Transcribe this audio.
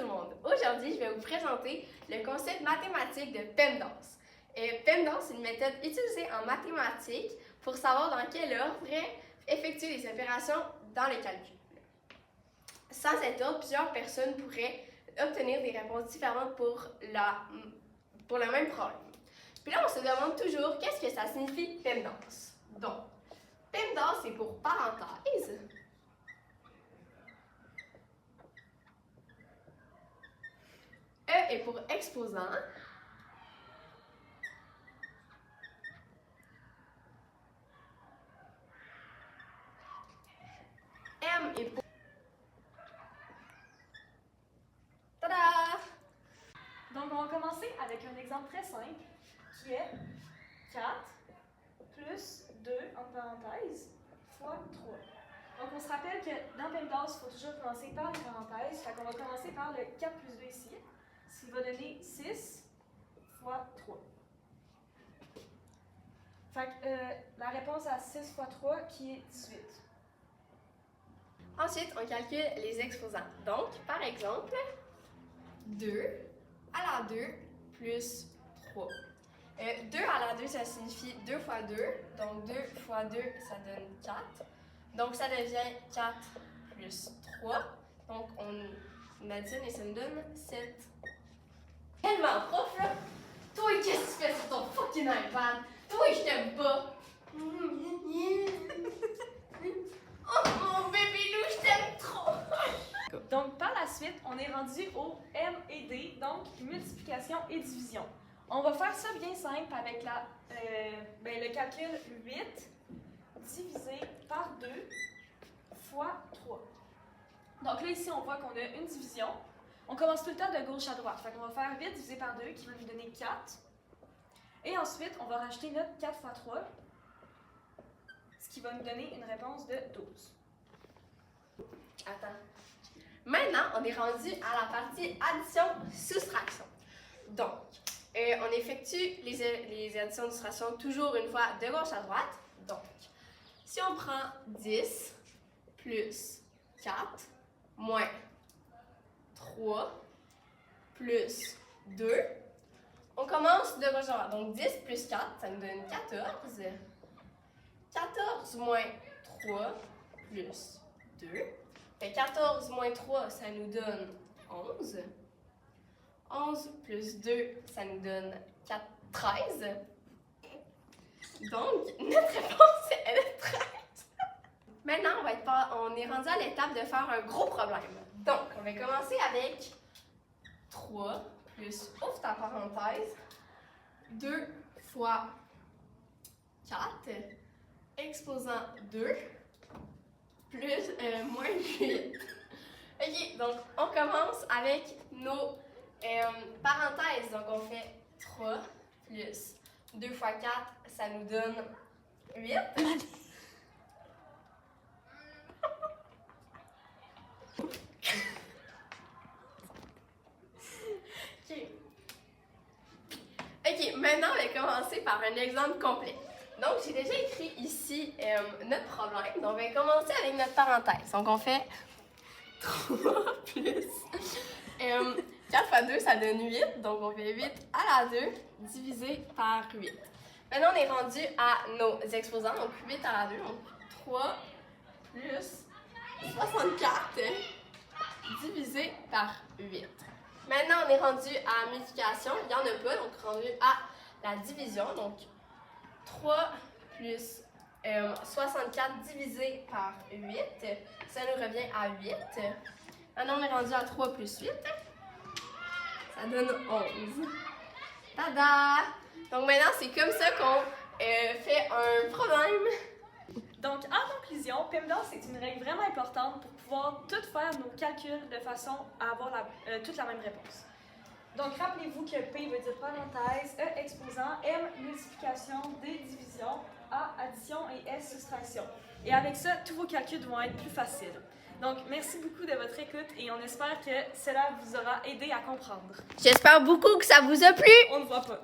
le monde! Aujourd'hui, je vais vous présenter le concept mathématique de PEMDAS. PEMDAS, c'est une méthode utilisée en mathématiques pour savoir dans quel ordre effectuer les opérations dans le calcul. Sans cet ordre, plusieurs personnes pourraient obtenir des réponses différentes pour le même problème. Puis là, on se demande toujours qu'est-ce que ça signifie PEMDAS. Donc, PEMDAS, c'est pour parenthèse. E est pour exposant. M est pour... Tada! Donc, on va commencer avec un exemple très simple qui est 4 plus 2 entre parenthèses fois 3. Donc, on se rappelle que dans PEMDAS, il faut toujours commencer par les parenthèses. Fait qu'on va commencer par le 4 plus 2 ici, ce qui va donner 6 fois 3. Fait que la réponse à 6 fois 3 qui est 18. Ensuite, on calcule les exposants. Donc, par exemple, 2 à la 2 plus 3. 2 à la 2, ça signifie 2 fois 2. Donc, 2 fois 2, ça donne 4. Donc, ça devient 4 plus 3. Donc, on additionne et ça nous donne 7. Tellement prof, là! Toi, qu'est-ce que tu fais sur ton fucking iPad? Toi, je te bats! Oh, mon bébé loup, je t'aime trop! Donc, par la suite, on est rendu au M et D, donc multiplication et division. On va faire ça bien simple avec le calcul 8 divisé par 2 fois 3. Donc là, ici, on voit qu'on a une division. On commence tout le temps de gauche à droite. Fait qu'on va faire 8 divisé par 2 qui va nous donner 4. Et ensuite, on va rajouter notre 4 fois 3, ce qui va nous donner une réponse de 12. Attends. Maintenant, on est rendu à la partie addition-soustraction. Donc, on effectue les additions-soustractions toujours une fois de gauche à droite. Donc, si on prend 10 plus 4 moins 3 plus 2, on commence de gauche à droite. Donc, 10 plus 4, ça nous donne 14. 14 moins 3 plus 2. Fait 14 moins 3, ça nous donne 11. 11 plus 2, ça nous donne 13. Donc, notre réponse est 13. Maintenant, on est rendu à l'étape de faire un gros problème. Donc, on va commencer avec 3 plus, ouvre ta parenthèse, 2 fois 4, exposant 2, plus moins 8. Ok, donc on commence avec nos parenthèses. Donc on fait 3 plus 2 fois 4, ça nous donne 8. Ok, maintenant on va commencer par un exemple complet. Donc, j'ai déjà écrit ici notre problème. Donc, on va commencer avec notre parenthèse. Donc, on fait 3 plus 4 fois 2, ça donne 8. Donc, on fait 8 à la 2 divisé par 8. Maintenant, on est rendu à nos exposants. Donc, 8 à la 2. Donc, 3 plus 64 divisé par 8. Maintenant, on est rendu à la multiplication. Il n'y en a pas. Donc, rendu à la division. Donc, 3 plus 64 divisé par 8, ça nous revient à 8. Maintenant, on est rendu à 3 plus 8, ça donne 11. Tada! Donc maintenant, c'est comme ça qu'on fait un problème. Donc, en conclusion, PEMDAS est une règle vraiment importante pour pouvoir tout faire nos calculs de façon à avoir toute la même réponse. Donc, rappelez-vous que P veut dire parenthèse, E exposant, M multiplication, D division, A addition et S soustraction. Et avec ça, tous vos calculs vont être plus faciles. Donc, merci beaucoup de votre écoute et on espère que cela vous aura aidé à comprendre. J'espère beaucoup que ça vous a plu. On ne voit pas.